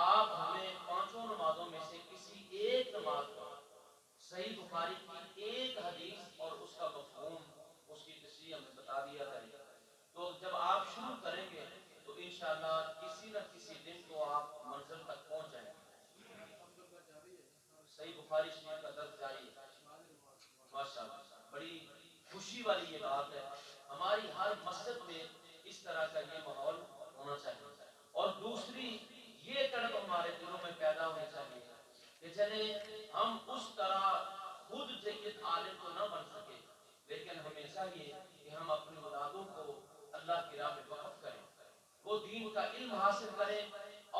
आप हमें पांचों नमाजों में से किसी एक नमाज को सही बुखारी की एक हदीस और उसका मफहूम, उसकी तशरीह हमें बता दिया करें। तो जब आप शुरू करेंगे तो इंशाअल्लाह किसी न किसी दिन तो आप मंजिल तक पहुंच जाएंगे। सही बुखारी शरीफ का दर्स जारी है। माशाअल्लाह, बड़ी खुशी वाली ये बात है। हमारी हर मस्जिद में इस तरह का ये माहौल होना चाहिए। और दूसरी ये तड़प हमारे दिलों में पैदा होनी चाहिए कि चले हम उस तरह खुद जय्यद आलिम तो न बन सके, लेकिन हमें चाहिए कि हम अपनी औलादों को अल्लाह की राह में वक़्फ़ करें, वो दीन का इल्म हासिल करें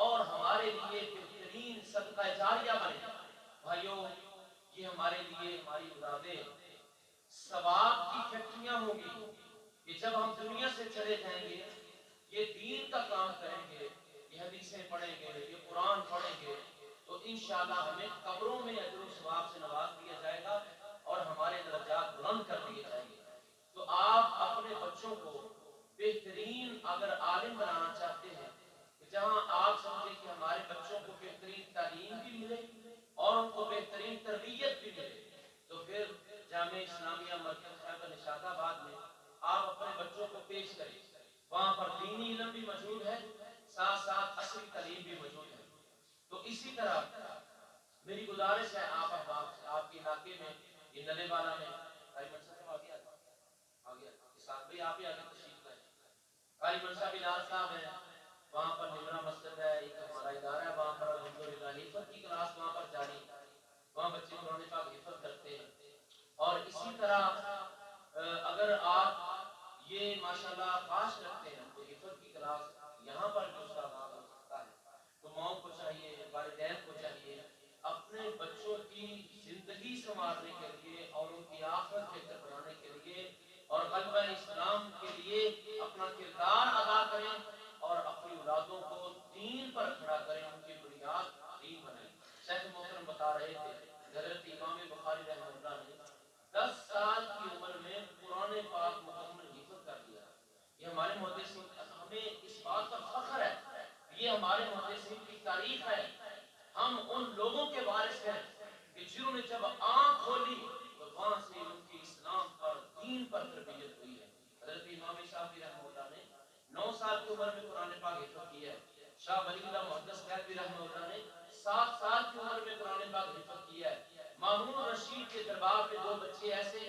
और हमारे लिए बेहतरीन सदका जारिया बने। भाइयों, ये हमारे लिए, हमारी औलादें सवाब की फैक्ट्रियां होंगी कि जब हम दुनिया से चले जाएंगे ये दीन का काम करेंगे, ये हदीसें पढ़ेंगे, ये कुरान पढ़ेंगे, तो इंशाअल्लाह हमें कब्रों में अजर व सवाब से नवाज दिया जाएगा और हमारे दर्जात बुलंद कर दिए जाएंगे। तो आप अपने बच्चों को बेहतरीन अगर आलिम बनाना चाहते हैं, जहां आप समझे कि हमारे बच्चों को बेहतरीन तालीम भी मिले और उनको बेहतरीन तरबियत भी मिले, तो फिर जामे इस्लामिया मरकज निशाताबाद में आप अपने बच्चों को पेश करें। वहां पर दीनी इल्म भी मौजूद है, साथ साथ असली तालीम भी मौजूद है। तो इसी तरह मेरी गुजारिश है आप अहबाब से, आपके इलाके में ये नले वाला में भाई मनसा साहब आ गया इसाक भाई, आप ही आगे तशरीफ लाए। भाई मनसा बिलाल साहब है, वहाँ पर निमरा मस्जिद है, एक हमारा इदारा है, वहाँ पर अल्हम्दुलिल्लाह हिफ्ज़ की क्लास वहाँ पर जारी, वहाँ बच्चे कुरान पाक हिफ्ज़ करते हैं। और इसी तरह अगर आप ये माशाल्लाह ख्वाहिश रखते हैं तो हिफ्ज़ की क्लास यहाँ पर भी उसका आगाज़ हो सकता है। तो माओ को चाहिए, वालिदैन को चाहिए अपने बच्चों की जिंदगी संवारने के लिए और उनकी आखिरत बेहतर बनाने के लिए और ग़लबा इस्लाम के लिए अपना किरदार अदा करें और अपनी औलादों को दीन पर खड़ा करें, उनकी बुनियाद दीन बनाएं। शेख मोहतरम बता रहे थे हज़रत इमाम बुखारी रहमतुल्लाह ने 10 साल की उम्र में कुरान पाक मुकम्मल हिफ्ज़ कर लिया। ये हमारे मुहद्दिसीन, हमें इस बात पर फख्र है, ये हमारे मुहद्दिसीन की तारीफ है। हम उन लोगों के वारिस हैं कि जिन्होंने जब आंख खोली तो वहां से उनकी इस्लाम पर, दीन पर तरबियत हुई है। हज़रत इमाम शाफी रहमतुल्लाह ने 9 साल की उम्र में कुरान पाक हिफ्ज़ किया है। शाह वलीउल्लाह मुहद्दिस कहलवी रहमतुल्लाह ने 7 साल की उम्र में कुरान पाक हिफ्ज़ किया है। मामून रशीद के दरबार पे 2 बच्चे ऐसे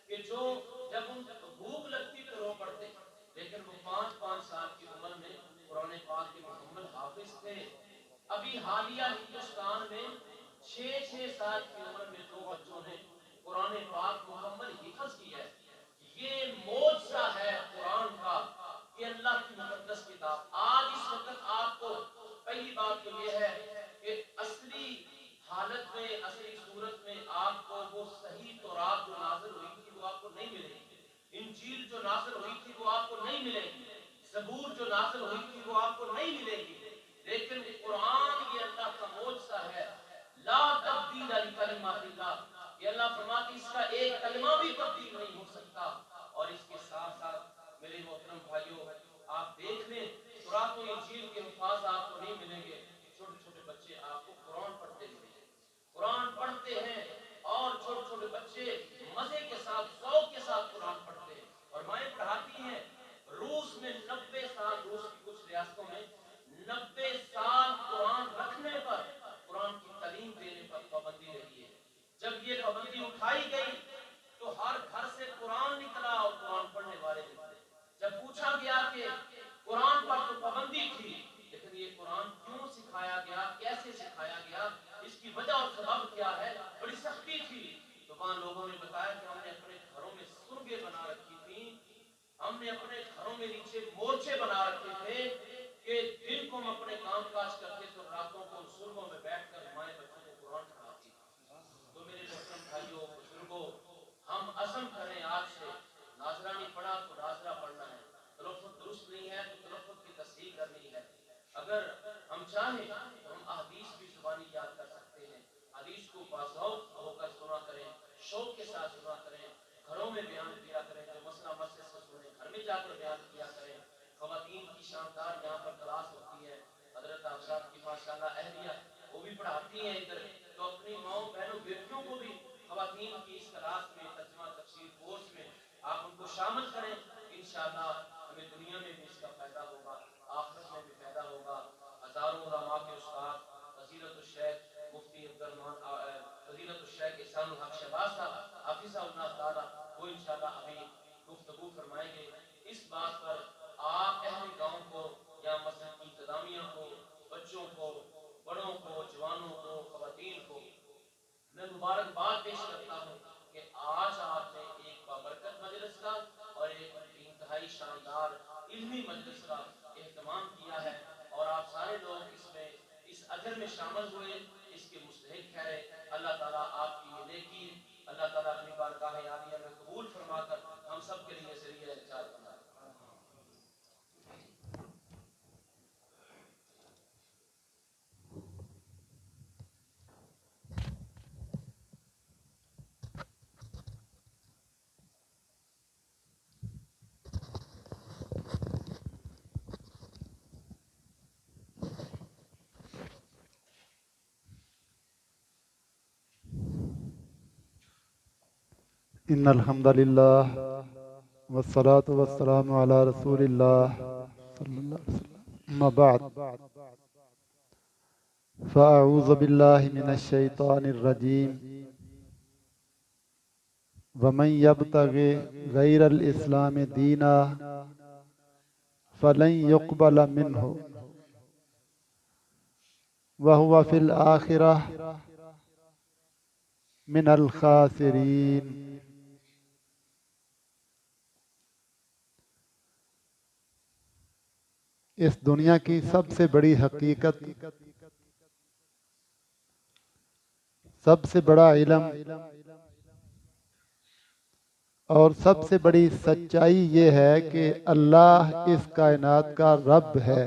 कि जो जब उनको भूख लगती तो रो पड़ते, लेकिन वो 5-5 साल की उम्र में कुरान पाक के मुकम्मल हाफिज थे। अभी हालिया हिंदुस्तान में 6-6 साल की उम्र में 2 बच्चों ने कुरान पाक मुकम्मल हिफ्ज़ किया है। ये मोजा है कुरान का कि अल्लाह की मुकद्दस किताब आज इस वक्त आपको, पहली बात तो ये है कि असली हालत में, असली सूरत में आपको वो सही तौरात जो नाज़िल हुई थी वो आपको नहीं मिलेगी, इंजील जो नाज़िल हुई थी वो आपको नहीं मिलेगी, ज़बूर जो नाज़िल हुई थी वो आपको नहीं मिलेगी। लेकिन कुरान ये अल्लाह का मोजा है, ला तब्दील लिकलिमातिल्लाह, ये अल्लाह फरमाते इसका एक कलमा भी तब्दील नहीं हो सकता। और इसके साथ साथ मेरे मोहतरम भाइयों, आप देख लें तौरात और इंजील के अल्फाज आपको नहीं मिलेंगे, छोटे छोटे बच्चे आपको कुरान पढ़ते मिलेंगे, कुरान पढ़ते हैं और छोटे छोटे बच्चे मजे के साथ, शौक के साथ कुरान पढ़ते हैं और माएं पढ़ाती हैं। रूस में 90 साल, रूस की कुछ रियासतों में 90 साल कुरान रखने पर, कुरान की तालीम देने पर पाबंदी रही है। जब ये पाबंदी उठाई गई तो हर घर से कुरान निकला और कुरान पढ़ने वाले निकले। जब पूछा गया कि कुरान पर तो पाबंदी थी, लेकिन ये कुरान क्यों सिखाया गया, कैसे सिखाया गया, इसकी वजह और सबब क्या है, बड़ी सख्ती थी। तो वहां लोगों ने बताया कि हमने अपने घरों में सुरगे बना रखी थी, हमने अपने घरों में नीचे मोर्चे बना रखे थे कि दिन को हम अपने काम काज करते तो रातों को सुरगों में बैठकर हमारे बच्चों को कुरान पढ़ाती। तो मेरे मोहतरम भाइयों बुजुर्गों, हम अज़म करें आज से, नाजरा नहीं पढ़ा तो नाजरा पढ़ना है, तलफ़्फ़ुज़ दुरुस्त नहीं है तो तलफ़्फ़ुज़ की तस्हीह करनी है। अगर हम चाहें तो हम अहदीस भी ज़ुबानी याद कर सकते हैं, हदीस को बाज़ौक़ होकर सुना करें, शौक़ के साथ सुना करें, घरों में बयान किया करें, जो मसला मस्जिद से सुने घर में जाकर बयान किया करें। ख़वातीन की शानदार यहाँ पर क्लास होती है, हजरत आप साहब की माशाल्लाह अहलिया वो भी पढ़ाती हैं इधर, तो अपनी माओ बहनों बेटियों को भी खवातीन की इस क्लास में तर्जुमा तफसीर कोर्स में आप उनको शामिल करें। इंशाअल्लाह हमें दुनिया में भी इसका फायदा होगा, आखिरत में भी फायदा होगा। हजारों उलमा के उस्ताद फजीलतुल शेख मुफ्ती अब्दुर्रहमान फजीलतुल शेख इहसानुल हक शहबाज साहब हाफिज़हुल्लाह ताला वो इंशाअल्लाह अभी गुफ्तगू फरमाएंगे इस बात पर। आप अहले गांव को या मस्जिद की इंतजामिया को, बच्चों को, बड़ों को, जवानों को, खवातीन को मैं मुबारकबाद पेश करता हूँ कि आज आपने एक बाबरकत मजलिस का और एक इंतहाई शानदार इल्मी मजलिस का एहतमाम किया है, और आप सारे लोग इसमें इस अजर में शामिल हुए, इसके मुस्तहिक ठहरे। अल्लाह ताला आपकी ये नेकी अल्लाह ताला अपनी बारगाह आलिया में कबूल फरमाकर हम सब के लिए ज़रिया इरशाद बनाए। इन्नल हम्दुलिल्लाह वस्सलातु वस्सलामु अला रसूलिल्लाह सल्लल्लाहु अलैहि वसल्लम। अम्मा बाद फ़अऊज़ु बिल्लाहि मिनश शैतानिर रजीम। वमन यब्तगि गैरल इस्लाम दीना फलन युक़बल मिन्हु वहुवा फिल आखिरह मिनल खासिरीन। इस दुनिया की सबसे बड़ी हकीकत, सबसे बड़ा इल्म और सबसे बड़ी सच्चाई ये है कि अल्लाह इस कायनात का रब है।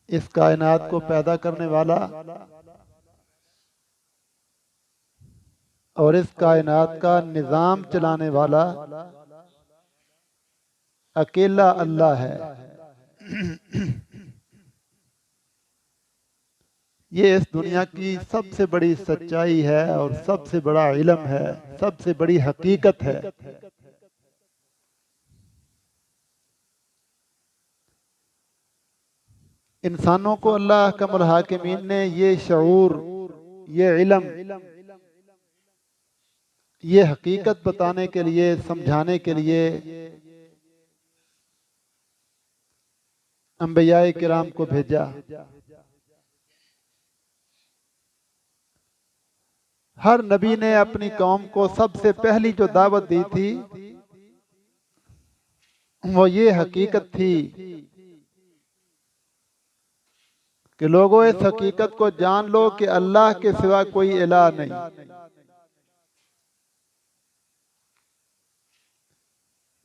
इस कायनात को पैदा करने वाला और इस कायनात का निजाम चलाने वाला अकेला अल्लाह है। ये इस दुनिया की सबसे बड़ी सच्चाई है और सबसे बड़ा इल्म है, सबसे बड़ी हकीकत है। इंसानों को अल्लाह कमल हाकिमीन ने ये शऊर, ये इल्म, ये हकीकत बताने के लिए, समझाने के लिए अंबियाए किराम को भेजा। हर नबी ने अपनी कौम को सबसे पहली जो दावत दी थी वो ये हकीकत थी कि लोगों इस हकीकत को जान लो कि अल्लाह के सिवा कोई इलाह नहीं।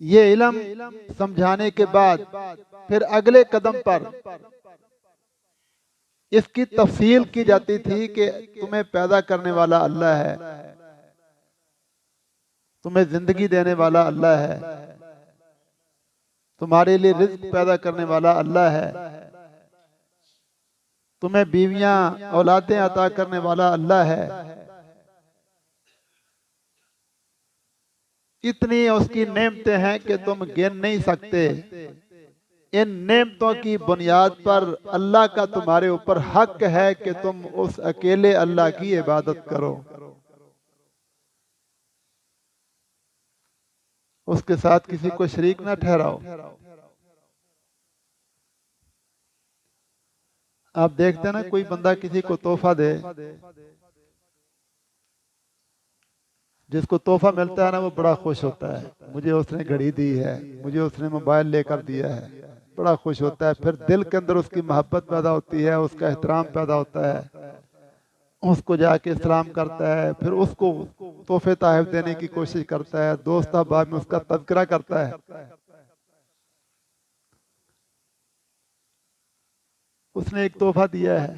ये इल्म समझाने के बाद फिर अगले कदम पर इसकी तफसील की जाती थी कि तुम्हें पैदा करने वाला अल्लाह है, तुम्हें जिंदगी देने वाला अल्लाह है, तुम्हारे लिए रिज्क पैदा करने वाला अल्लाह है, तुम्हें बीवियां औलादें अता करने वाला अल्लाह है। इतनी उसकी नेमतें हैं कि तुम गिन नहीं सकते। इन नेमतों की बुनियाद पर अल्लाह का तुम्हारे ऊपर हक है कि तुम उस अकेले अल्लाह की इबादत करो, उसके साथ किसी को शरीक ना ठहराओ। आप देखते हैं ना, कोई बंदा किसी को तोहफा दे, जिसको तोहफा मिलता है ना वो बड़ा खुश होता है, मुझे उसने घड़ी दी है, मुझे उसने मोबाइल लेकर दिया है, बड़ा खुश होता है। फिर दिल के अंदर उसकी मोहब्बत पैदा होती है, उसका एहतराम पैदा होता है, उसको जाके सलाम करता है, फिर उसको तोहफे तहफ देने की कोशिश करता है, दोस्त अहबाब में उसका तज़किरा करता है। उसने एक तोहफा दिया है,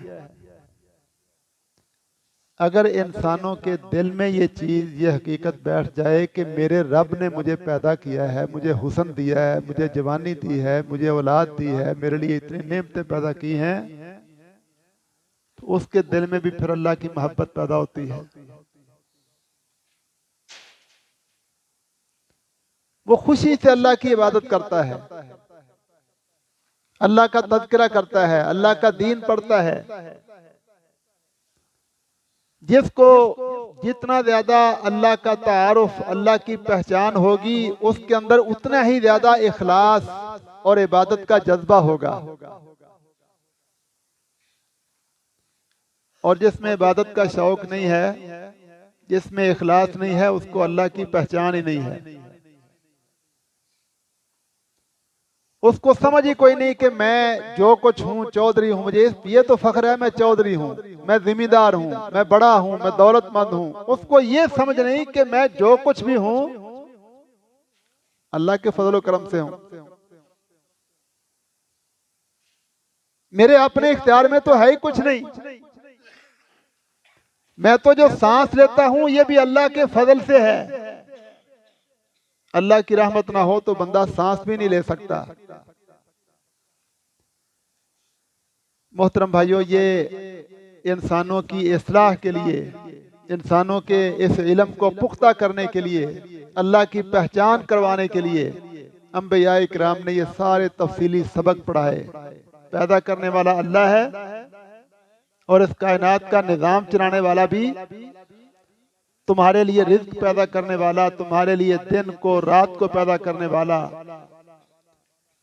अगर इंसानों के दिल में ये चीज़, ये हकीकत बैठ जाए कि मेरे रब ने मुझे पैदा किया है, मुझे हुस्न दिया है, मुझे जवानी दी है, मुझे औलाद दी है, मेरे लिए इतनी नेमतें पैदा की हैं, तो उसके दिल में भी फिर अल्लाह की मोहब्बत पैदा होती है। वो खुशी से अल्लाह की इबादत करता है, अल्लाह का तज़किरा करता है, अल्लाह का दीन पढ़ता है। जिसको जितना ज्यादा अल्लाह का तारुफ, अल्लाह की पहचान होगी, उसके अंदर उतना ही ज्यादा इखलास और इबादत का जज्बा होगा। और जिसमें इबादत का शौक नहीं है, जिसमें इखलास नहीं है, उसको अल्लाह की पहचान ही नहीं है। उसको समझ ही कोई नहीं कि मैं जो कुछ हूँ चौधरी हूँ, मुझे ये तो फख्र है मैं चौधरी हूँ, मैं जिम्मेदार हूँ, मैं बड़ा हूँ, मैं दौलतमंद हूँ। उसको ये समझ नहीं कि मैं जो कुछ भी हूँ अल्लाह के फजल करम से हूँ। मेरे अपने इख्तियार में तो है ही कुछ नहीं। मैं तो जो सांस लेता हूँ ये भी अल्लाह के फजल से है। अल्लाह की रहमत ना हो तो बंदा सांस भी नहीं ले सकता। मोहतरम भाइयों, ये इंसानों की इस्लाह के लिए, इंसानों के इस इल्म को पुख्ता करने के लिए, अल्लाह की पहचान करवाने के लिए अंबिया इकराम ने ये सारे तफसीली सबक पढ़ाए। पैदा करने वाला अल्लाह है और इस कायनात का निजाम चलाने वाला भी, तुम्हारे लिए रिज्क पैदा करने वाला, तुम्हारे लिए दिन को रात को पैदा करने वाला।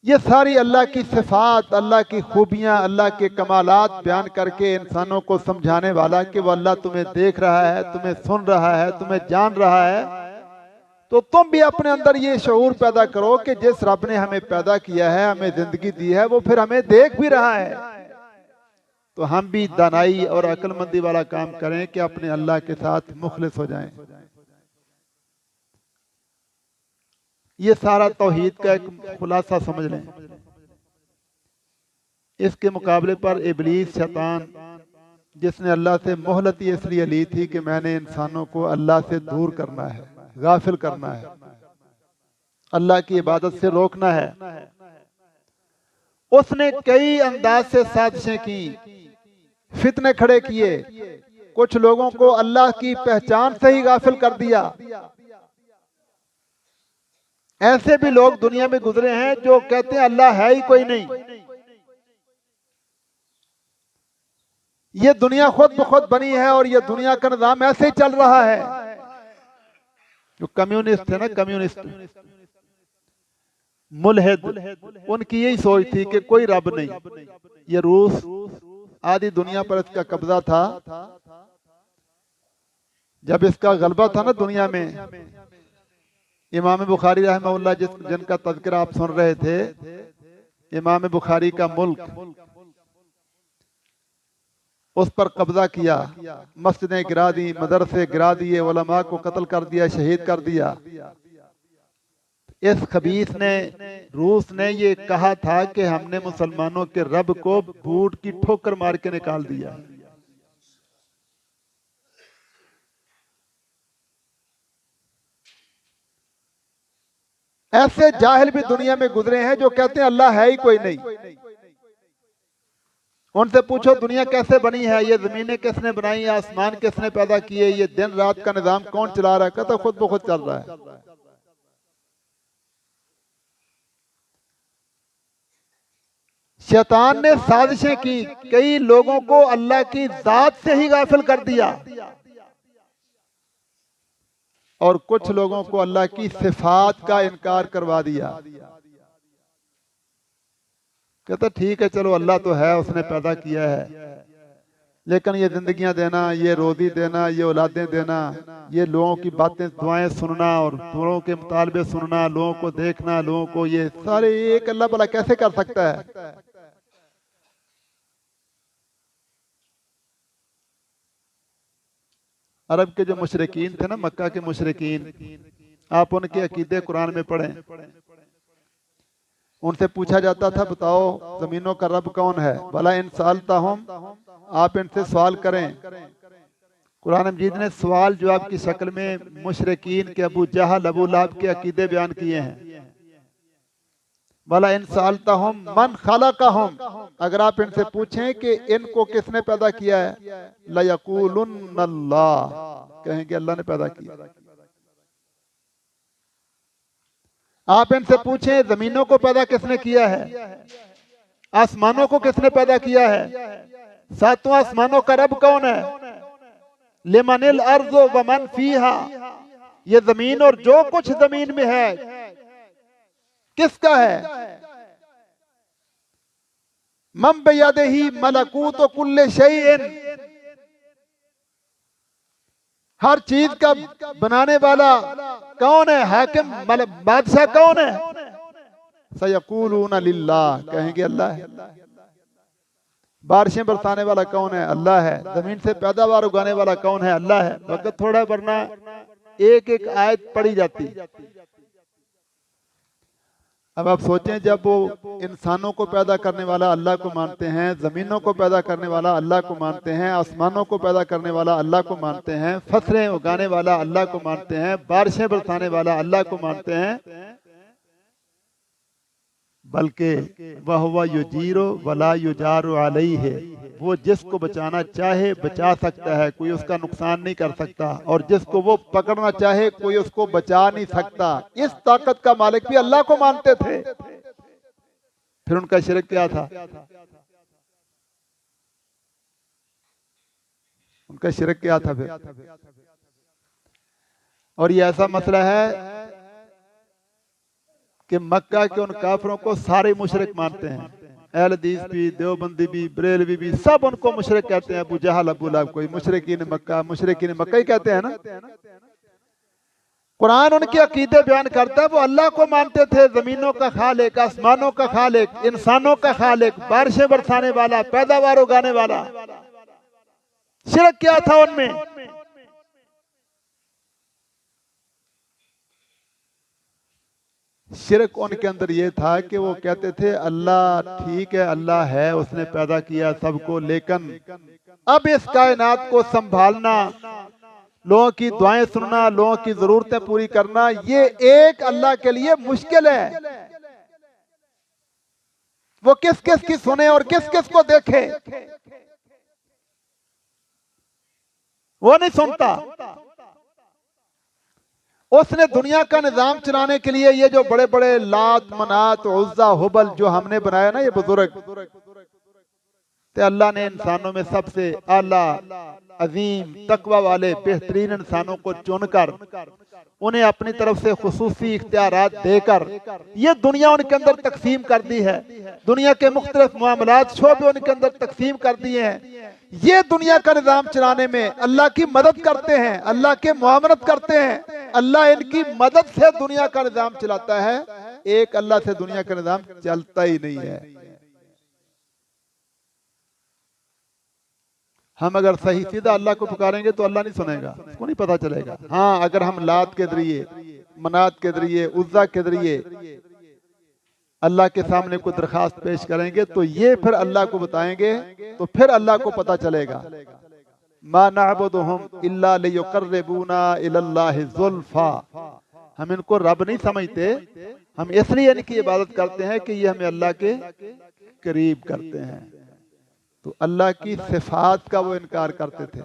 ये सारी अल्लाह की सिफात, अल्लाह की खूबियां, अल्लाह के कमालात बयान करके इंसानों को समझाने वाला कि वो अल्लाह तुम्हें देख रहा है, तुम्हें सुन रहा है, तुम्हें जान रहा है। तो तुम भी अपने अंदर ये शऊर पैदा करो कि जिस रब ने हमें पैदा किया है, हमें जिंदगी दी है, वो फिर हमें देख भी रहा है। तो हम भी दानाई और अक्लमंदी वाला काम करें कि अपने अल्लाह के साथ मुखलिस हो जाएं। ये सारा तौहीद का एक खुलासा समझ लें। इसके मुकाबले पर इबलीस, शैतान, जिसने अल्लाह से मोहलत इसलिए ली थी कि मैंने इंसानों को अल्लाह से दूर करना है, गाफिल करना है, अल्लाह की इबादत से रोकना है, उसने कई अंदाज से साजिशें की, फितने खड़े किए, कुछ लोगों को अल्लाह की पहचान से ही गाफिल कर दिया। ऐसे भी लोग दुनिया में गुजरे हैं जो कहते हैं अल्लाह है ही कोई नहीं। ये दुनिया खुद ब खुद बनी है और ये दुनिया का निजाम ऐसे ही चल रहा है। जो कम्युनिस्ट है ना, कम्युनिस्ट मुल्हिद, उनकी यही सोच थी कि कोई रब नहीं। ये रूस आदि दुनिया पर इसका कब्जा था। जब इसका गलबा था ना दुनिया में, इमाम बुखारी रहमहुल्लाह जिनका तज़किरा आप सुन रहे थे, इमाम बुखारी का मुल्क, उस पर कब्जा किया, मस्जिदें गिरा दी, मदरसे गिरा दिए, उलमा को कत्ल कर दिया, शहीद कर दिया। इस खबीस ने, रूस ने ये कहा था कि हमने मुसलमानों के रब को बूट की ठोकर मार के निकाल दिया। ऐसे जाहिल भी दुनिया में गुजरे हैं जो कहते हैं अल्लाह है ही कोई नहीं। उनसे पूछो दुनिया कैसे बनी है, ये जमीनें किसने बनाई, आसमान किसने पैदा किए, ये दिन रात का निजाम कौन चला रहा है? कहता खुद ब खुद चल रहा है। शैतान ने साजिशें की, कई लोगों को अल्लाह की जात से ही गाफिल कर दिया और कुछ लोगों को अल्लाह की सिफात का इनकार करवा दिया। कहता ठीक है, चलो अल्लाह तो है, उसने पैदा किया है, लेकिन ये जिंदगियां देना, ये रोजी देना, ये औलादें देना, ये लोगों की बातें दुआएं सुनना और लोगों के मुतालबे सुनना, लोगों को देखना, लोगों को, ये सारे एक अल्लाह भला कैसे कर सकता है? अरब के जो मुशरिकीन थे ना, मक्का के मुशरिकीन, आप उनके अकीदे कुरान में पढ़ें। उनसे पूछा जाता था बताओ जमीनों का रब कौन है? भला इन सालता हम, आप इनसे सवाल करें, कुरान मजीद ने सवाल जवाब की शक्ल में मुशरिकीन के अबू जहल अबू लहब के अकीदे बयान किए हैं। वाला इन सालतहुम मन खलक़हुम, अगर आप इनसे पूछें कि इनको किसने पैदा किया है, लयक़ूलुन्नल्लाह, कहेंगे अल्लाह ने पैदा किया। आप इनसे पूछें जमीनों को पैदा किसने किया है, आसमानों को किसने पैदा किया है, सातों आसमानों का रब कौन है, लिमनिल अर्ज़ु व मन फीहा, ये जमीन और जो कुछ जमीन में है किसका है, मम बियदिही मलकूत कुल्ले शैइन, हर चीज का बनाने वाला कौन है, हाकिम बादशाह कौन है, सयक़ूलूना लिल्लाह, कहेंगे अल्लाह है। बारिशें बरसाने वाला कौन है, अल्लाह है। जमीन से पैदावार उगाने वाला कौन है, अल्लाह है। वक्त थोड़ा वरना एक एक आयत पढ़ी जाती। अब आप सोचें, जब वो इंसानों को पैदा करने वाला अल्लाह को मानते हैं, जमीनों को पैदा करने वाला अल्लाह को मानते हैं, आसमानों को पैदा करने वाला अल्लाह को मानते हैं, फसलें उगाने वाला अल्लाह को मानते हैं, बारिशें बरसाने वाला अल्लाह को मानते हैं, बल्कि वह हुआ युजीरो वला युजारु अलैहि, वो जिसको बचाना चाहे बचा सकता है, कोई उसका नुकसान नहीं कर सकता, और जिसको वो पकड़ना चाहे कोई उसको बचा नहीं सकता। इस ताकत का मालिक भी अल्लाह को मानते थे। फिर उनका शिरक क्या था, उनका शिरक क्या था फिर। और ये ऐसा मसला है कि मक्का के उन काफिरों को सारे मुशरिक मानते हैं, अहले हदीस भी, देवबंदी भी, बरेलवी भी, सब उनको मुशरिक कहते हैं। अबू जहल अबू लहब को मुशरिकीन मक्का ही कहते हैं ना। कुरान उनके अकीदे बयान करता है, वो अल्लाह को मानते थे, जमीनों का खालिक, आसमानों का खालिक, इंसानों का खालिक, बारिशें बरसाने वाला, पैदावार उगाने वाला। शिरक क्या था उनमें, शिरक उनके अंदर ये था कि वो कहते थे अल्लाह ठीक है, अल्लाह है, उसने पैदा किया सबको, लेकिन अब इस कायनात को संभालना, लोगों की दुआएं सुनना, लोगों की जरूरतें पूरी करना, ये एक अल्लाह के लिए मुश्किल है। वो किस किस की सुने और किस किस को देखे, वो नहीं सुनता। उसने दुनिया का निजाम चलाने के लिए ये जो बड़े बड़े लात मनात उज्जा हुबल जो हमने बनाया ना, ये बुजुर्ग, तो अल्लाह ने इंसानों में सबसे आला अजीम तकवा वाले बेहतरीन इंसानों को चुनकर उन्हें अपनी तरफ से खुसूसी इख्तियारात देकर ये दुनिया उनके अंदर तकसीम कर दी है। दुनिया के मुख्तलिफ मामलात शोबे उनके अंदर तकसीम कर दिए हैं। ये दुनिया का निजाम चलाने में अल्लाह की मदद करते हैं, अल्लाह के मुआवनत करते हैं। अल्लाह इनकी मदद से दुनिया का निजाम चलाता है, एक अल्लाह से दुनिया का निजाम चलता ही नहीं है। हम अगर सही सीधा अल्लाह को पुकारेंगे तो अल्लाह नहीं सुनेगा, उसको नहीं पता चलेगा। हाँ, अगर हम लात के जरिए, मनात के जरिए, उज्जा के जरिए अल्लाह के सामने कोई दरखास्त पेश करेंगे तो ये फिर अल्लाह को बताएंगे, तो फिर अल्लाह को पता चलेगा। मा नअबुदुहुम इल्ला लियुक़र्रिबूना इलल्लाहि ज़ुल्फ़ा, हम इनको रब नहीं समझते, हम इसलिए इनकी इबादत करते हैं कि ये हमें अल्लाह के करीब करते हैं। तो अल्लाह की सिफात का वो इनकार करते थे,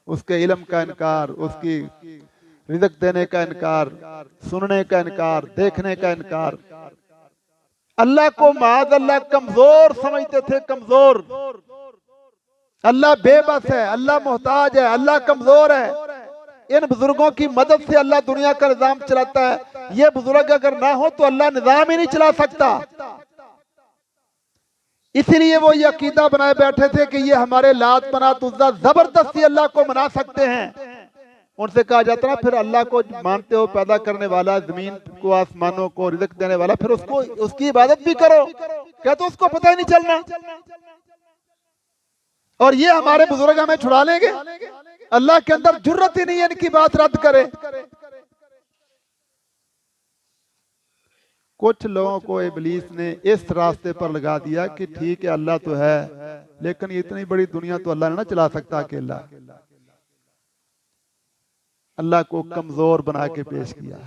उसके इल्म का इनकार, उसकी रिज़्क़ देने का इनकार, सुनने का इनकार, देखने का इनकार। अल्लाह को माद अल्लाह कमजोर समझते थे, कमजोर। अल्लाह बेबस है, अल्लाह मोहताज है, अल्लाह कमजोर है। इन बुजुर्गों की मदद से अल्लाह दुनिया का निजाम चलाता है। ये बुजुर्ग अगर ना हो तो अल्लाह निजाम ही नहीं चला सकता। इसीलिए वो ये अकीदा बनाए बैठे थे कि ये हमारे लात मनात उज्जा जबरदस्ती अल्लाह को मना सकते हैं। उनसे कहा जाता ना, फिर अल्लाह को मानते हो, पैदा करने वाला, जमीन को, आसमानों को रिज़्क़ देने वाला, फिर उसको उसकी इबादत भी करो। क्या तो उसको पता ही नहीं चलना, और ये हमारे बुजुर्ग हमें छुड़ा लेंगे। अल्लाह के अंदर जुर्रत ही नहीं है इनकी बात रद्द करे। कुछ लोगों को इब्लीस ने इस रास्ते पर लगा दिया कि ठीक है अल्लाह तो है, लेकिन इतनी बड़ी दुनिया तो अल्लाह ने ना चला सकता अकेला। अल्लाह को कमजोर बना के पेश किया,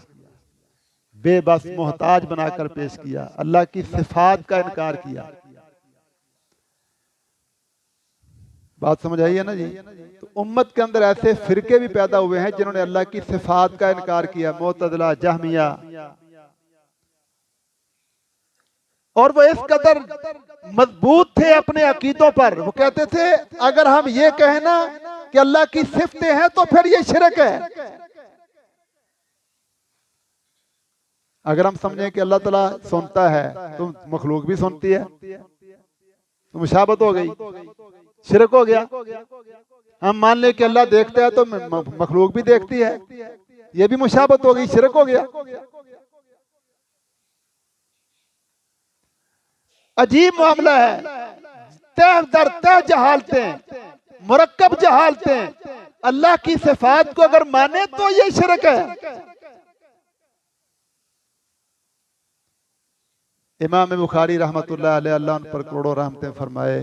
बेबस मोहताज बनाकर पेश किया, अल्लाह की सिफात का इनकार किया। बात समझ आई है ना जी? तो उम्मत के अंदर ऐसे फिरके भी पैदा हुए हैं जिन्होंने अल्लाह की सिफात का इनकार किया, मुअतज़िला, जहमिया। और वो इस कदर मजबूत थे अपने अकीदों पर, वो कहते थे अगर हम ये कहें ना कि अल्लाह की सिफतें हैं तो फिर ये शिरक है। अगर हम समझें कि अल्लाह ताला सुनता है तो मखलूक भी सुनती है, तो मुशाबत हो गई, शिरक हो गया। हम मान ले कि अल्लाह देखता है तो मखलूक भी देखती है, ये भी मुशाबत हो गई, शिरक हो गया। अजीब मामला है, तह दर तह जहालतें, मुरक्कब जहालतें। अल्लाह की सिफात को अगर माने तो ये शिरक है। इमाम बुखारी रहमतुल्लाह अलैह, अल्लाह उन पर करोड़ों रहमतें फरमाए,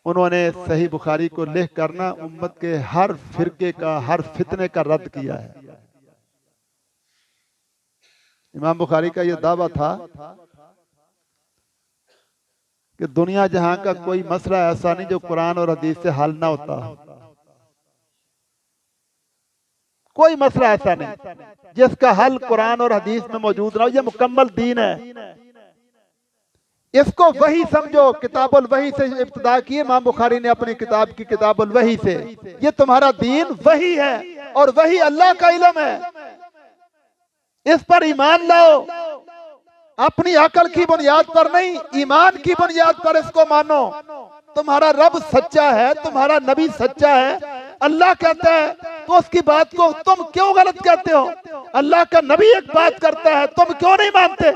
उन्होंने सही बुखारी को लिख करना उम्मत के हर फिरके का, हर फितने का रद्द किया है। इमाम बुखारी का यह दावा था कि दुनिया जहां का कोई मसला ऐसा नहीं जो कुरान और हदीस से हल ना होता, कोई मसला ऐसा नहीं जिसका हल कुरान और हदीस में मौजूद ना हो। यह मुकम्मल दीन है, इसको वही समझो। किताबुल वही से इब्तिदा की इमाम बुखारी ने अपनी किताब की, किताबुल वही से। ये तुम्हारा दीन वही है और वही अल्लाह का इल्म है, इस पर ईमान लाओ। अपनी अकल की बुनियाद पर नहीं, ईमान की बुनियाद पर इसको मानो। तुम्हारा रब सच्चा है, तुम्हारा नबी सच्चा है, अल्लाह कहता है तो उसकी बात को तुम क्यों गलत कहते हो? अल्लाह का नबी एक बात करता है, तुम क्यों नहीं मानते?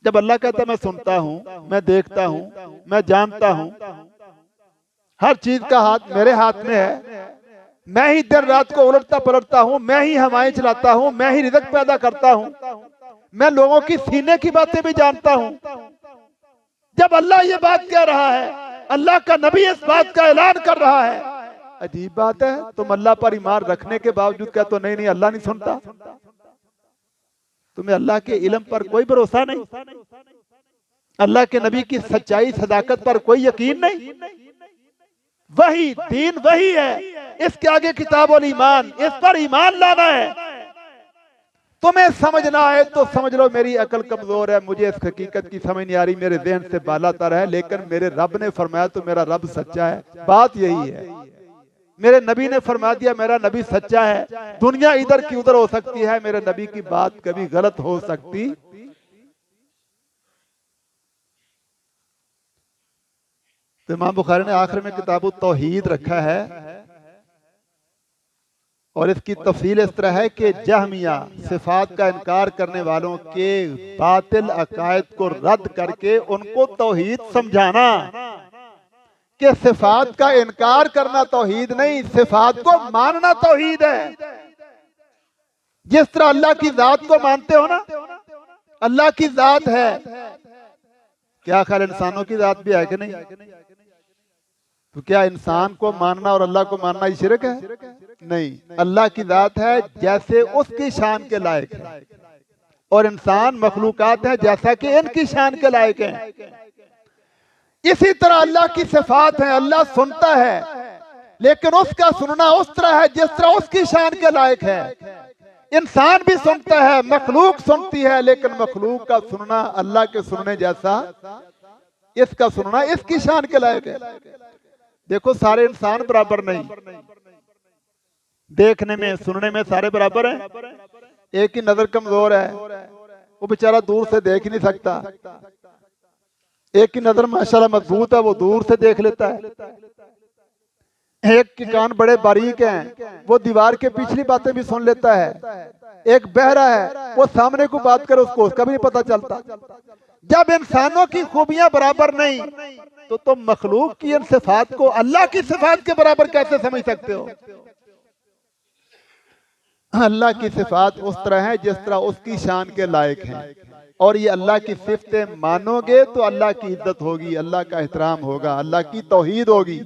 जब अल्लाह कहता है मैं सुनता हूं, मैं देखता हूं, मैं जानता हूं, हर चीज का हाथ मेरे हाथ में है, मैं ही दिन रात को उलटता पलटता हूं, मैं ही हवाएं चलाता हूं, मैं ही रिज़्क़ पैदा करता हूं, मैं लोगों की सीने की बातें भी जानता हूं। जब अल्लाह ये बात कह रहा है, अल्लाह का नबी इस बात का ऐलान कर रहा है, अजीब बात है। तुम अल्लाह पर ईमान रखने के बावजूद कहते हो नहीं नहीं अल्लाह नहीं सुनता। तुम्हें अल्लाह के इल्म पर कोई भरोसा नहीं, अल्लाह के नबी की सच्चाई सदाकत पर कोई यकीन नहीं। वही दीन वही है, इसके आगे किताब और ईमान, इस पर ईमान लाना है। तुम्हें समझना है तो समझ लो मेरी अकल कमजोर है, मुझे इस हकीकत की समझ नहीं आ रही, मेरे ज़हन से बालातर है, लेकिन मेरे रब ने फरमाया तो मेरा रब सच्चा है। बात यही है, मेरे नबी ने फरमा दिया मेरा नबी सच्चा है। दुनिया इधर की उधर हो सकती है, मेरे नबी की बात कभी गलत हो सकती। तो इमाम बुखारी ने आखिर में किताब तौहीद रखा है और इसकी तफसील इस तरह है कि जहमिया सिफात का इनकार करने वालों के बातिल अकायद को रद्द करके उनको तौहीद समझाना कि सिफात का इनकार करना तौहीद नहीं, सिफात को मानना तौहीद है। जिस तरह अल्लाह की जात को मानते हो ना, अल्लाह की जात है, क्या ख्याल इंसानों की जात भी है कि नहीं? तो क्या इंसान को मानना और अल्लाह को मानना ही शिरक है? नहीं, अल्लाह की जात है जैसे उसकी शान के लायक है और इंसान मखलूकात है जैसा कि इनकी शान के लायक है। इसी तरह अल्लाह की सिफात है, अल्लाह सुनता है लेकिन उसका सुनना उस तरह है जिस तरह उसकी शान के लायक है। इंसान भी सुनता है, मखलूक सुनती है, लेकिन मखलूक का सुनना अल्लाह के सुनने जैसा, इसका सुनना इसकी शान के लायक है। देखो सारे इंसान बराबर नहीं, देखने में सुनने में सारे बराबर हैं। एक की नजर कमजोर है, वो बेचारा दूर से देख ही नहीं सकता। एक की नजर माशाल्लाह मजबूत है, वो दूर से देख लेता है। एक के कान बड़े बारीक हैं, वो दीवार के पिछली बातें भी सुन लेता है। एक बहरा है, वो सामने को बात करे उसको उसका भी नहीं पता चलता। जब इंसानों की खूबियां बराबर नहीं तो तुम मखलूक की इन सिफात को अल्लाह की सिफात के बराबर कैसे समझ सकते हो? अल्लाह की सिफात उस तरह है जिस तरह उसकी शान के लायक हैं और ये अल्लाह की सिफतें मानोगे तो अल्लाह की इज्जत होगी, अल्लाह का एहतराम होगा, अल्लाह की तौहीद होगी।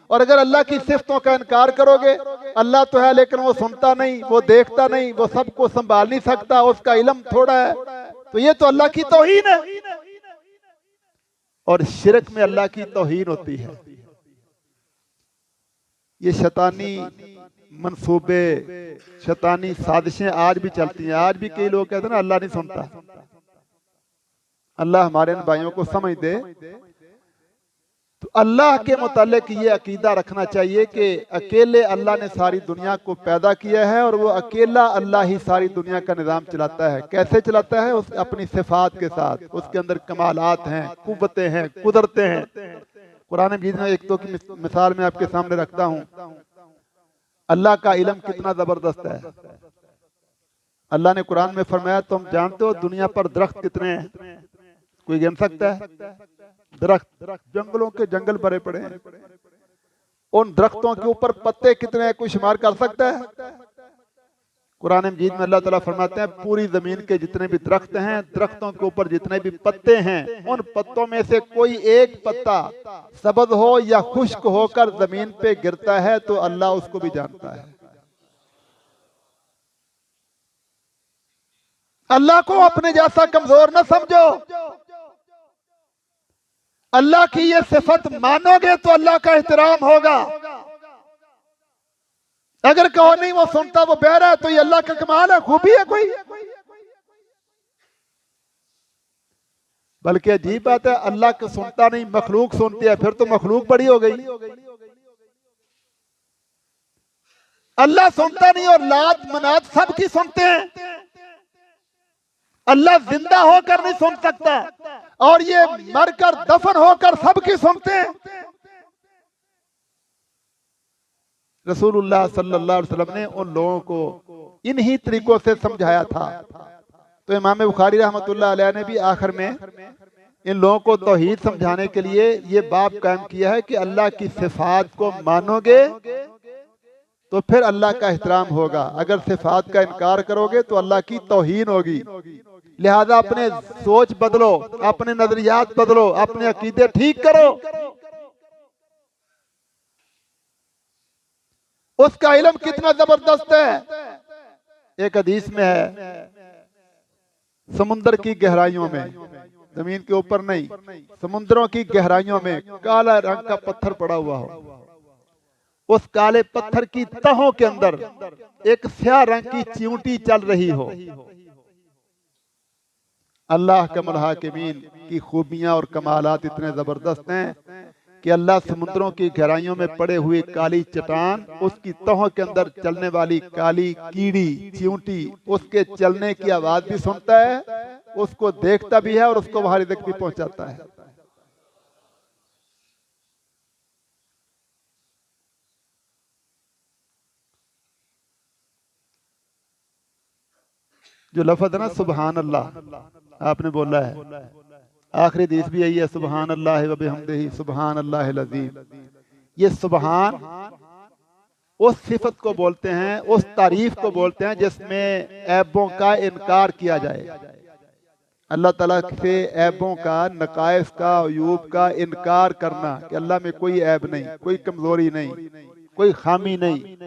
और अगर अल्लाह की सिफतों का इनकार करोगे, अल्लाह तो है लेकिन वो सुनता नहीं, वो देखता नहीं, वो सबको संभाल नहीं सकता, उसका इल्म थोड़ा है, तो ये तो अल्लाह की तौहीन है। और शिरक में अल्लाह की तौहीन होती है। ये शैतानी मंसूबे, शैतानी साजिशें आज भी चलती हैं। आज भी कई लोग कहते हैं ना अल्लाह नहीं सुनता। अल्लाह हमारे इन भाइयों को समझ दे। तो अल्लाह के मुतालिक ये अकीदा रखना चाहिए कि अकेले अल्लाह ने सारी दुनिया को पैदा किया है और वो अकेला अल्लाह ही सारी दुनिया का निज़ाम चलाता है। कैसे चलाता है? उस अपनी सिफात के साथ। उसके अंदर कमालात हैं, कुव्वतें हैं, कुदरतें हैं। कुरान मजीद में एक दो की मिसाल मैं आपके सामने रखता हूँ। अल्लाह का इल्म कितना जबरदस्त है। अल्लाह ने कुरान में फरमाया, तुम जानते हो दुनिया पर दरख्त कितने हैं? कोई गिन सकता है? दरख्त, जंगलों के जंगल भरे पड़े हैं। उन दरख्तों के ऊपर पत्ते कितने हैं? कोई शुमार कर सकता है? कुरान मजीद में अल्लाह ताला फरमाते हैं, पूरी जमीन के जितने भी दरख्त हैं, दरख्तों के ऊपर जितने भी पत्ते हैं, उन पत्तों में से कोई एक पत्ता सब्ज़ हो या खुश्क होकर जमीन पे गिरता है तो अल्लाह उसको भी जानता है। अल्लाह को अपने जैसा कमजोर न समझो। अल्लाह की ये सिफत मानोगे तो अल्लाह का एहतराम होगा। अगर कहो नहीं वो सुनता, वो बहरा है, तो ये अल्लाह का कमाल है, खूबी है कोई? बल्कि अजीब बात है, अल्लाह को सुनता नहीं, मखलूक सुनती है, फिर तो मखलूक बड़ी हो गई। अल्लाह सुनता नहीं और लात मनात सबकी सुनते हैं। अल्लाह जिंदा होकर नहीं सुन सकता और ये मरकर दफन होकर सबकी सुनते हैं। रसूलुल्लाह सल्लल्लाहु अलैहि वसल्लम ने उन लोगों को इन्हीं तरीकों से समझाया था। तो इमाम बुखारी रहमतुल्लाह अलैह ने भी आखिर में इन लोगों को तौहीद समझाने के लिए ये बाब कायम किया है कि अल्लाह की सिफात को मानोगे तो फिर अल्लाह का एहतराम होगा। अगर सिफात का इनकार करोगे तो अल्लाह की तौहीन होगी। लिहाजा अपने सोच बदलो, अपने नजरियात बदलो, अपने अकीदे ठीक करो। उसका इल्म कितना जबरदस्त है। एक हदीस में है, समुद्र की गहराइयों में, जमीन के ऊपर नहीं, समुद्रों की गहराइयों में काला रंग का पत्थर पड़ा हुआ हो। उस काले पत्थर की तहों के अंदर एक स्याह रंग की चींटी चल रही हो। अल्लाह कमल हाकिमीन की खूबियां और कमालात इतने जबरदस्त हैं कि अल्लाह समुद्रों की गहराइयों में पड़े हुए काली चट्टान, उसकी तहों के अंदर चलने वाली काली कीड़ी चींटी, उसके चलने की आवाज भी सुनता है, उसको देखता भी है और उसको वहां तक भी पहुंचाता है। जो लफ्ज़ है ना सुबहान अल्लाह, आपने बोला है, आखिरी हदीस भी यही है, सुबहान अल्लाह व बिहम्दिही सुबहान अल्लाहिल अज़ीम। ये सुबहान उस सिफत को बोलते हैं, उस तारीफ को बोलते हैं जिसमें ऐबों का इनकार किया जाए। अल्लाह ताला से ऐबों का, नकाइस का, अयूब का इनकार करना कि अल्लाह में कोई ऐब नहीं, कोई कमजोरी नहीं, कोई खामी नहीं,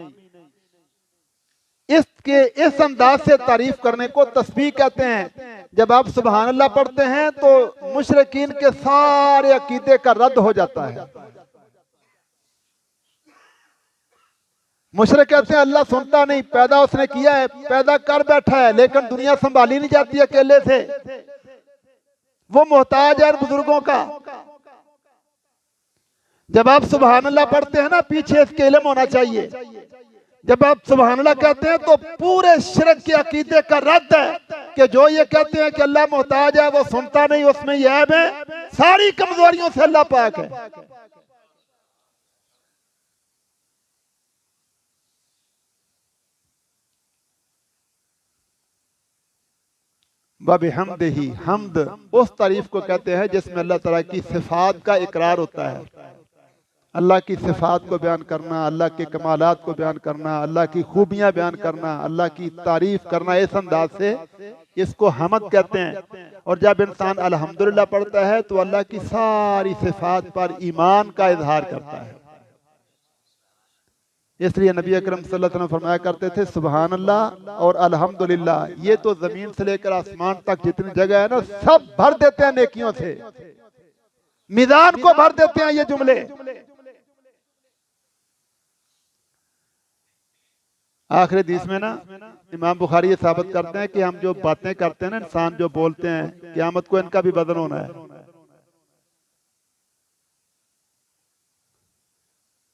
इसके इस अंदाज से तारीफ करने को तस्बीह कहते हैं। जब आप सुबहान अल्लाह पढ़ते हैं तो मुशरिकीन के सारे अकीदे का रद्द हो जाता है। मुशरिक कहते हैं अल्लाह सुनता नहीं, पैदा उसने किया है, पैदा कर बैठा है, लेकिन दुनिया संभाली नहीं जाती अकेले से, वो मोहताज है बुजुर्गों का। जब आप सुबहान अल्लाह पढ़ते हैं ना, पीछे इसके इल्म होना चाहिए। जब आप सुबहान अल्लाह कहते हैं तो पूरे शिरक के अकीदे का रद्द है कि जो ये कहते हैं कि अल्लाह मोहताज है, वो सुनता नहीं, उसमें ये ऐब है, सारी कमजोरियों से अल्लाह पाक है। बिहम्दिही, हम्द उस तारीफ को कहते हैं जिसमें अल्लाह ताला की सिफात का इकरार होता है। अल्लाह की सिफात को बयान करना, अल्लाह के कमालात को बयान करना, अल्लाह की खूबियां बयान करना, अल्लाह की तारीफ करना, इस अंदाज से इसको हमद कहते हैं। और जब इंसान अल्हम्दुलिल्लाह पढ़ता है तो अल्लाह की सारी सिफात पर ईमान का इजहार करता है। इसलिए नबी अकरम सल्लल्लाहु अलैहि वसल्लम फरमाया करते थे सुभान अल्लाह और अल्हम्दुलिल्लाह, ये तो जमीन से लेकर आसमान तक जितनी जगह है ना, सब भर देते हैं नेकियों से, मीज़ान को भर देते हैं ये जुमले। आखिरी हदीस में ना इमाम बुखारी ये साबित करते हैं कि हम जो बातें करते हैं ना, इंसान जो बोलते हैं, क़यामत को इनका भी वजन होना है।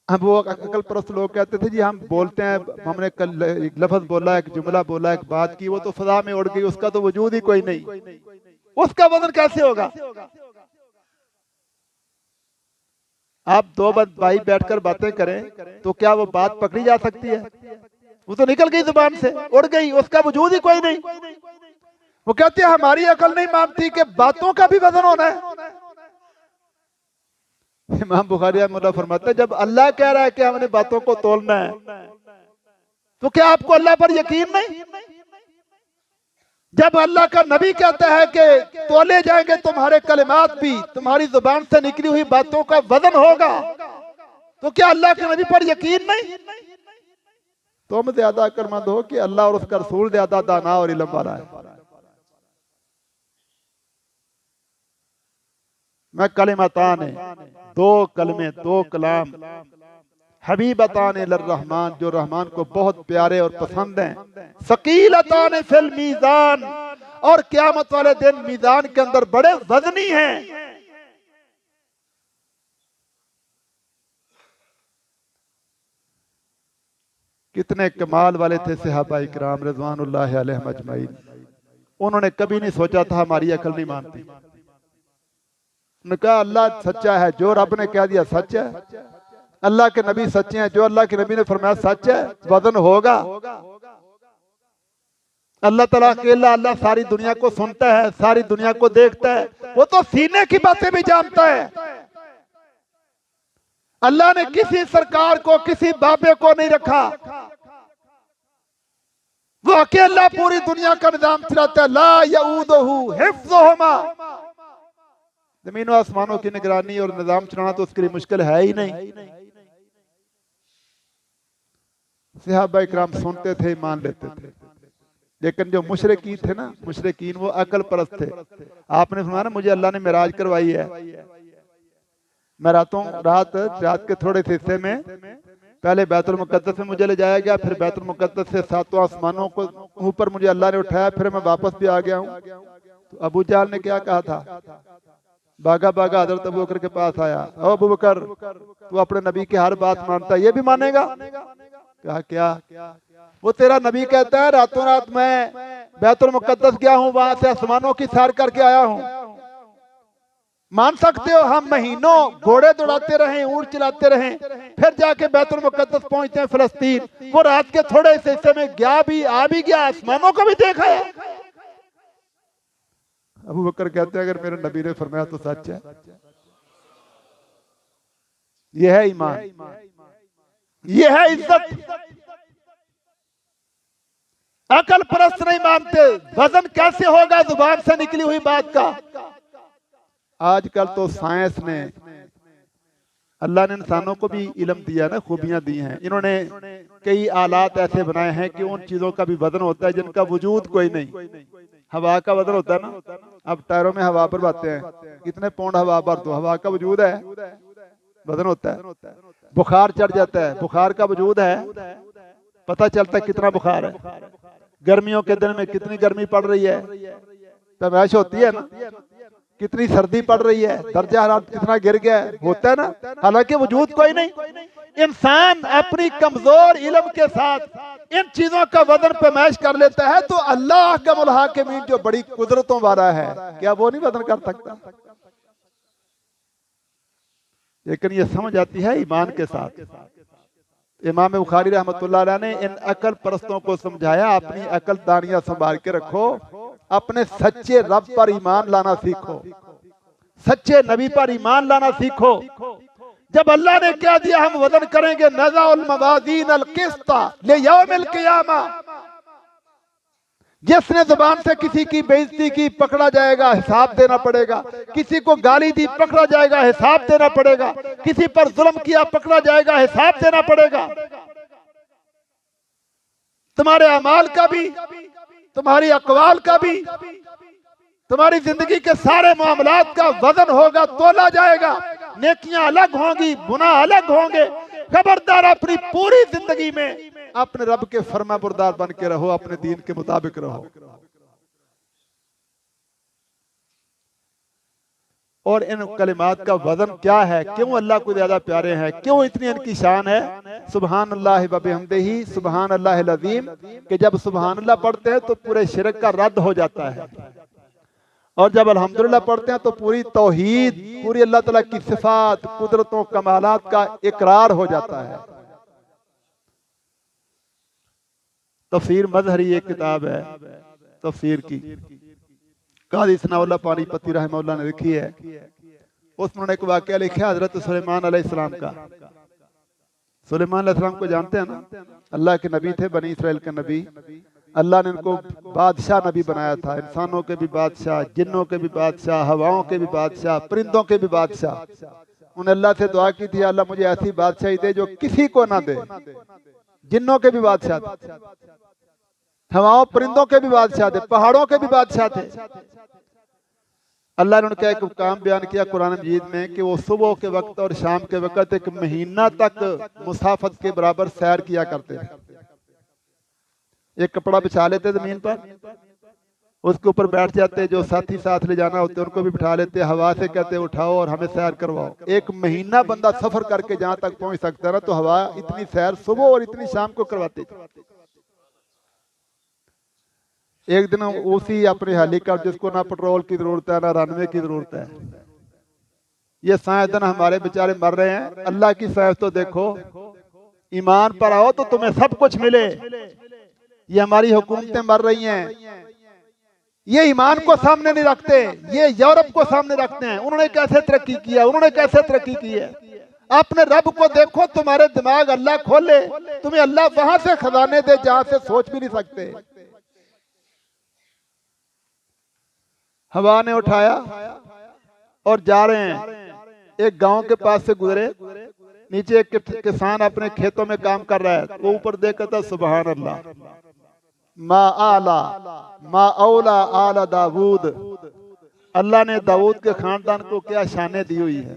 हम वो अकल परस्त लोग कहते थे जी हम बोलते हैं, हमने कल एक लफ्ज बोला, एक जुमला बोला, एक बात की, वो तो फजा में उड़ गई, उसका तो वजूद ही कोई नहीं, उसका वजन कैसे होगा? आप दो भाई बैठकर बातें करें तो क्या वो बात पकड़ी जा सकती है? वो तो निकल गई जुबान से, उड़ गई, उसका वजूद ही कोई नहीं। वो कहते हैं हमारी अकल नहीं मानती कि बातों का भी वजन होना है। इमाम बुखारी रहमतुल्लाह फरमाते हैं जब अल्लाह कह रहा है कि हमने बातों को तोलना है, तो क्या आपको अल्लाह पर यकीन नहीं? जब अल्लाह का नबी कहता है कि तोले जाएंगे तुम्हारे कलिमात भी, तुम्हारी जुबान से निकली हुई बातों का वजन होगा, तो क्या अल्लाह के नबी पर यकीन नहीं? तुम ज्यादा अक्लमंद हो कि अल्लाह और उसका रसूल ज्यादा दाना और इल्म वाला है। मैं कलिमतान, दो कलमे, दो कलाम, हबीबतान रहमान, जो रहमान को बहुत प्यारे और पसंद हैं, सकीलतान फिल मीज़ान, और क़यामत वाले दिन मीज़ान के अंदर बड़े वजनी हैं। कितने कमाल वाले थे सहाबा इकराम रिज़वानुल्लाहि अलैहिम अजमईन। उन्होंने कभी नहीं सोचा था हमारी अकल नहीं मानती। उन्होंने कहा अल्लाह सच्चा है, जो रब ने कह दिया सच है, अल्लाह के नबी सच्चे हैं, जो अल्लाह के नबी ने फरमाया सच है, वजन होगा। अल्लाह ताला अकेला, अल्लाह सारी दुनिया को सुनता है, सारी दुनिया को देखता है, वो तो सीने की बातें भी जानता है। अल्लाह ने किसी सरकार को, किसी बाबे को नहीं रखा, वो अकेला पूरी दुनिया का निजाम चलाता है। ला यऊदुहु हिफ्ज़ुहुमा, जमीनों आसमानों की निगरानी और निजाम चलाना तो उसके लिए मुश्किल है ही नहीं। सहाबा इकराम सुनते थे, मान लेते थे। लेकिन जो मुशरिकीन थे ना, मुशरिकीन वो अकल परस्त थे। आपने सुना ना मुझे अल्लाह ने मिराज करवाई है, मैं रात के थोड़े से हिस्से में पहले बैतुल मुकद्दस में मुझे ले जाया गया, फिर बैतुल मुकद्दस से सातों आसमानों को ऊपर मुझे अल्लाह ने उठाया, फिर मैं वापस भी आ गया हूँ। तो अबू जहल ने क्या कहा था, भागा भागा हजरत अबू बकर के पास आया, ओ अबू बकर तू अपने नबी की हर बात मानता है, ये भी मानेगा? कहा क्या? वो तेरा नबी कहता है रातों रात मैं बैतुल मुकद्दस गया हूँ, वहां से आसमानों की सैर करके आया हूँ, मान सकते हो? हम महीनों घोड़े दौड़ाते रहे, ऊंट चलाते रहे, फिर जाके बैतुल मुकद्दस पहुंचते हैं फिलिस्तीन, वो रात के थोड़े से हिस्से में गया भी, आ भी गया, आसमानों को भी देखा है। अबू बकर कहते हैं अगर मेरे नबी ने फरमाया तो सच है। यह है ईमान, यह है इज्जत। अकल परस्त नहीं मानते, वजन कैसे होगा जुबान से निकली हुई बात का? आजकल तो साइंस ने, अल्लाह ने इंसानों को भी इल्म दिया ना, खूबियां दी हैं। इन्होंने कई आलात ऐसे बनाए हैं कि उन चीजों का भी वजन होता है जिनका वजूद कोई नहीं। हवा का वजन होता है ना, अब टायरों में हवा भरवाते हैं, कितने पौंड हवा भर दो, हवा का वजूद है, वजन होता है। बुखार चढ़ जाता है, बुखार का वजूद है, पता चलता है कितना बुखार है। गर्मियों के दिन में कितनी गर्मी पड़ रही है, तमैश होती है ना, कितनी सर्दी पड़ रही है, दर्जा हरारत कितना गिर गया है, होता है ना, हालांकि वजूद कोई नहीं। इंसान अपनी कमजोर इल्म के साथ इन चीजों का वजन पैमाइश कर लेता है, तो अल्लाह का मुल्हाकिमीन जो बड़ी कुदरतों वाला है, क्या वो नहीं वजन कर सकता? लेकिन ये समझ आती है ईमान के साथ। इमाम बुखारी रहमतुल्लाह अलैह ने इन अकल परस्तों को समझाया, अपनी अकल दानियां संभाल के रखो, अपने सच्चे रब पर ईमान लाना सीखो, सच्चे नबी पर ईमान लाना सीखो। जब अल्लाह ने क्या दिया, हम वजन करेंगे, नज़ाउल मवाज़ीन अल क़िस्ता लियौमिल क़ियामा। जिसने जुबान से किसी की बेइज्जती की पकड़ा जाएगा, हिसाब देना पड़ेगा। किसी को गाली दी पकड़ा जाएगा, हिसाब देना पड़ेगा। किसी पर जुल्म किया पकड़ा जाएगा, हिसाब देना पड़ेगा। तुम्हारे अमाल का भी, तुम्हारी अकवाल का भी, तुम्हारी जिंदगी के सारे मामलात का वजन होगा, तोला जाएगा। नेकियां अलग होंगी, गुनाह अलग होंगे। खबरदार अपनी पूरी जिंदगी में अपने रब के फरमाबरदार बन के रहो, अपने दीन के मुताबिक रहो। और इन कलिमात का वजन क्या है, क्यों अल्लाह को ज्यादा प्यारे हैं, क्यों इतनी इनकी शान है। सुबहान अल्लाह व बिहम्दिही सुबहान अल्लाहिल अज़ीम, कि जब सुबहान अल्लाह पढ़ते हैं तो पूरे शिरक का रद्द हो जाता है, और जब अल्हम्दुलिल्लाह पढ़ते हैं तो पूरी तौहीद, पूरी अल्लाह ताला की सिफात, कुदरतों, कमालात का इकरार हो जाता है। तफसीर मज़हरी एक किताब है तफसीर की, काज़ी सनाउल्लाह पानीपती रहमतुल्लाह ने लिखी है। उसमें उन्होंने एक वाक़या लिखा है हज़रत सुलेमान अलैहिस्सलाम का। सुलेमान अलैहिस्सलाम को जानते हैं ना, अल्लाह के नबी थे, बनी इसराइल के नबी। अल्लाह ने इनको बादशाह नबी बनाया था, इंसानों के भी बादशाह, जिन्नों के भी बादशाह, हवाओं के भी बादशाह, परिंदों के भी बादशाह। उन्हें अल्लाह से दुआ की थी, अल्लाह मुझे ऐसी बादशाही दे जो किसी को ना दे। जिन्नों के भी बादशाह थे, हवाओं परिंदों के भी बादशाह थे, पहाड़ों के भी बादशाह थे। अल्लाह ने उनका एक काम बयान किया कुरान मजीद में कि वो सुबह के वक्त और शाम के वक्त 1 महीना तक मुसाफत के बराबर सैर किया करते थे। एक कपड़ा बिछा लेते जमीन पर, उसके ऊपर बैठ जाते, जो साथी साथ ले जाना होते उनको भी बिठा लेते, हवा से कहते उठाओ और हमें सैर करवाओ। 1 महीना बंदा सफर करके जहां तक पहुंच सकता है ना, तो हवा इतनी सैर सुबह और इतनी शाम को करवाती थी। एक दिन उसी अपने हेलीकॉप्टर, जिसको ना पेट्रोल की जरूरत है ना रनवे की जरूरत है, ये साइंसदान हमारे बेचारे मर रहे हैं। अल्लाह की साइंस तो देखो, ईमान पर आओ तो तुम्हें सब कुछ मिले। ये हमारी हुकूमतें मर रही हैं, ये ईमान को सामने नहीं रखते, ये यूरोप को सामने रखते हैं। उन्होंने कैसे तरक्की किया, उन्होंने कैसे तरक्की की है। अपने रब को देखो, तुम्हारे दिमाग अल्लाह खोले, तुम्हें अल्लाह वहां से खजाने दे जहां से सोच भी नहीं सकते। हवा ने उठाया और जा रहे हैं। एक गांव के पास से गुजरे, नीचे एक किसान अपने खेतों में काम कर रहा है। वो ऊपर देखा था, सुबहान अल्लाह, मा आला मा औला आला दाऊद। अल्लाह ने दाऊद के खानदान को क्या शाने दी हुई है।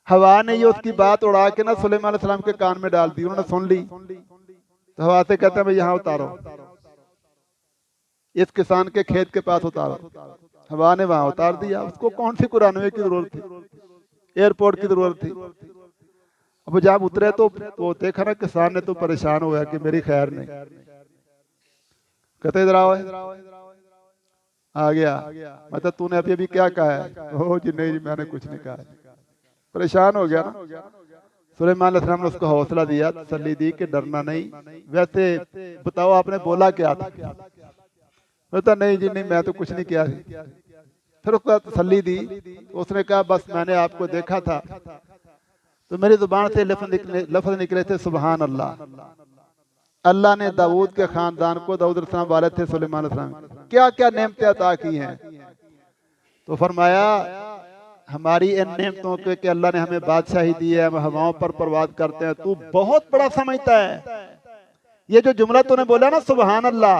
हवा ने ये उसकी बात उड़ा के ना सुलेमान अलैहिस्सलाम के कान में डाल दी। उन्होंने सुन ली तो हवा से कहते हैं, भाई यहाँ उतारो, इस किसान के खेत के पास उतारो। हवा ने वहां उतार दिया। उसको कौन सी कुरानवे की जरूरत थी, एयरपोर्ट की जरूरत थी। अब जब उतरे तो वो देखा ना, किसान ने तो परेशान हो गया कि मेरी खैर नहीं। कहते इधर आओ, आ गया। मतलब तूने अभी अभी क्या कहा है? ओ जी नहीं जी, मैंने कुछ नहीं कहा। परेशान हो गया ना। सुलेमान अलैहिस्सलाम ने उसको हौसला दिया, तसल्ली दी कि डरना नहीं। वैसे बताओ आपने बोला क्या था? कहता नहीं जी नहीं, मैं तो कुछ नहीं किया। फिर उसको तसल्ली दी। उसने कहा बस मैंने आपको देखा था तो मेरी जुबान से लफ्ज निकले थे, सुबहान अल्लाह। अल्लाह ने दाऊद के खानदान को, दाऊद अलैहिस्सलाम वाले थे सुलेमान अलैहिस्सलाम, क्या क्या नेमतें अता की हैं। तो फरमाया हमारी इन नेमतों के कि अल्लाह ने हमें बादशाही दी है, हम हवाओं पर परवाज़ करते हैं, तू बहुत बड़ा समझता है। ये जो जुमला तूने बोला ना सुबहान अल्लाह,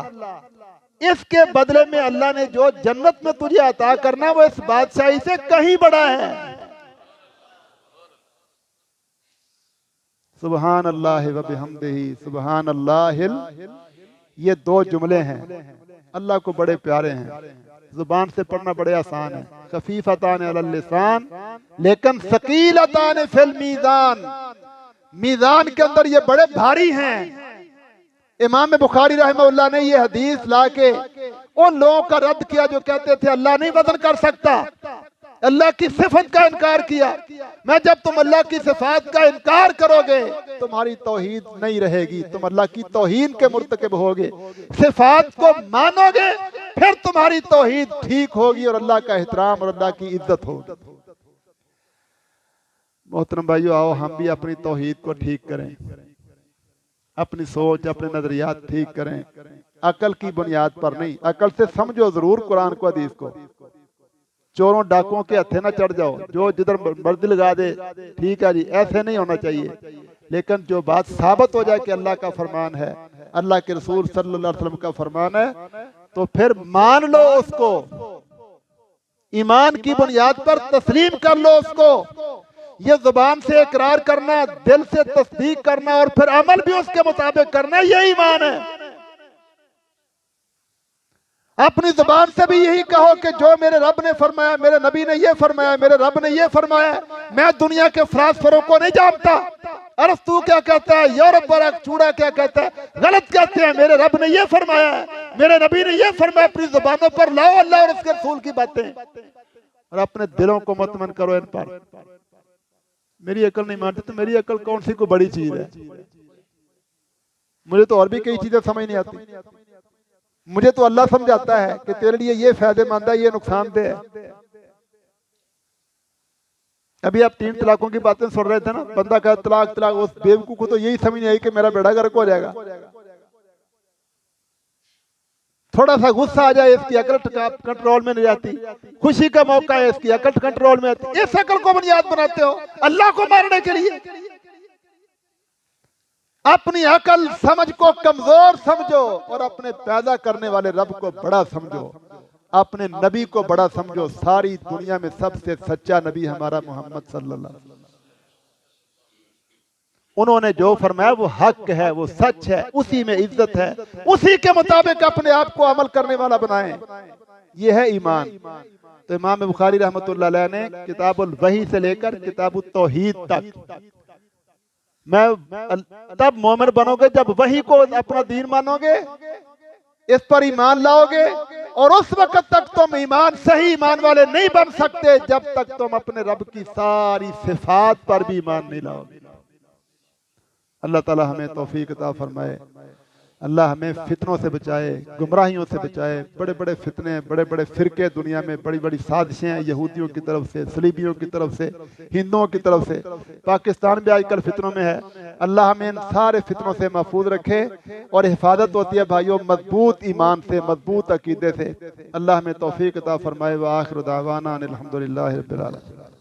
इसके बदले में अल्लाह ने जो जन्नत में तुझे अता करना वो इस बादशाही से कहीं बड़ा है। सुबहान अल्लाह व बिहम्दिही सुबहान अल्लाहिल, ये 2 जुमले हैं, अल्लाह को बड़े प्यारे हैं। जुबान से पढ़ना बड़े आसान है, खफीफतान अलल लिसान लेकिन सकीलतान फिल मीज़ान। मीज़ान के अंदर ये बड़े भारी हैं। इमाम बुखारी रहमतुल्लाह ने ये हदीस लाके उन लोगों का रद्द किया जो कहते थे अल्लाह नहीं वजन कर सकता, अल्लाह की सिफत का इनकार किया। मैं जब तुम अल्लाह की सिफात का इनकार करोगे तुम्हारी तौहीद नहीं रहेगी, तुम अल्लाह की तौहीन के मुर्तकिब होगे। सिफात को मानोगे फिर तुम्हारी तौहीद ठीक होगी और अल्लाह का एहतराम और अल्लाह की इज्जत होगी। मोहतरम भाइयों, आओ हम भी अपनी तौहीद को ठीक करें, अपनी सोच अपने नजरियात ठीक करें, अकल की बुनियाद पर नहीं। अकल से समझो जरूर कुरान को, हदीस को। चोरों डाकुओं के हथे ना चढ़ जाओ, जो जिधर मर्जी लगा दे, ठीक है जी, ऐसे नहीं होना चाहिए। लेकिन जो बात साबित हो जाए कि अल्लाह का फरमान है, अल्लाह के रसूल सल्लल्लाहु अलैहि वसल्लम का फरमान है, तो फिर मान लो उसको, ईमान की बुनियाद पर तस्लीम कर लो उसको। ये जुबान से इकरार करना, दिल से तस्दीक करना और फिर अमल भी उसके मुताबिक करना, ये ईमान है। अपनी जुबान से भी यही कहो कि जो मेरे रब ने फरमाया, मेरे नबी ने ये फरमाया, मेरे रब ने ये फरमाया। मैं दुनिया के फरासफरों को नहीं जानता, अरस्तू क्या कहता है, यूरोप पर चूड़ा क्या कहता है, गलत कहते हैं। मेरे रब ने ये फरमाया है, मेरे नबी ने ये फरमाया। अपनी जुबानों पर लाओ अल्लाह और उसके रसूल की बातें और अपने दिलों को मतमन करो इन पर। मेरी अकल नहीं मानती तो मेरी अकल कौन सी कोई बड़ी चीज है? मुझे तो और भी कई चीजें समझ नहीं आती। मुझे तो अल्लाह समझाता है कि तेरे लिए ये फायदेमंद है, ये नुकसानदेह है। अभी आप 3 तलाकों की बातें सुन रहे थे ना, बंदा का तलाक तलाक, उस बेवकूफ को तो यही समझ नहीं आई कि मेरा बेड़ा गर्क हो जाएगा। थोड़ा सा गुस्सा आ जाए, इसकी अकल कंट्रोल में नहीं आती। खुशी का मौका है, इसकी अकल कंट्रोल में आती। इस अकल को बुनियाद बनाते हो अल्लाह को मारने के लिए। अपनी अकल समझ को कमजोर समझो और अपने पैदा करने वाले रब को बड़ा समझो, अपने नबी को बड़ा समझो। सारी दुनिया में सबसे सच्चा नबी हमारा मोहम्मद सल्लल्लाहु अलैहि वसल्लम। उन्होंने जो फरमाया वो हक है, वो सच है, उसी में इज्जत है। उसी के मुताबिक अपने आप को अमल करने वाला बनाएं, ये है ईमान। तो इमाम बुखारी रहमतुल्लाह अलैह ने किताबुल वही से लेकर किताबुत तौहीद तक, मैं तब मोमिन बनोगे जब वही को अपना दीन मानोगे, इस पर ईमान लाओगे। और उस वक्त तक तुम ईमान, सही ईमान वाले नहीं बन सकते जब तक तुम अपने रब की सारी सिफात पर भी ईमान नहीं लाओगे। अल्लाह ताला हमें तौफीक अता फरमाए। अल्लाह हमें फितनों से बचाए, गुमराहियों से बचाए। बड़े बड़े फितने, बड़े बड़े फिरके दुनिया में, बड़ी बड़ी साजिशें हैं यहूदियों की तरफ से, सलीबियों की तरफ से, हिंदुओं की तरफ से। पाकिस्तान भी आजकल फितनों में है। अल्लाह हमें इन सारे फितनों से महफूज रखे। और हिफाजत होती है भाइयों मजबूत ईमान से, मजबूत अकीदे से। अल्लाह हमें तौफीक अता फरमाए। व आखिर दावाना अनिल हम्दुलिल्लाहि रब्बिल आलमीन।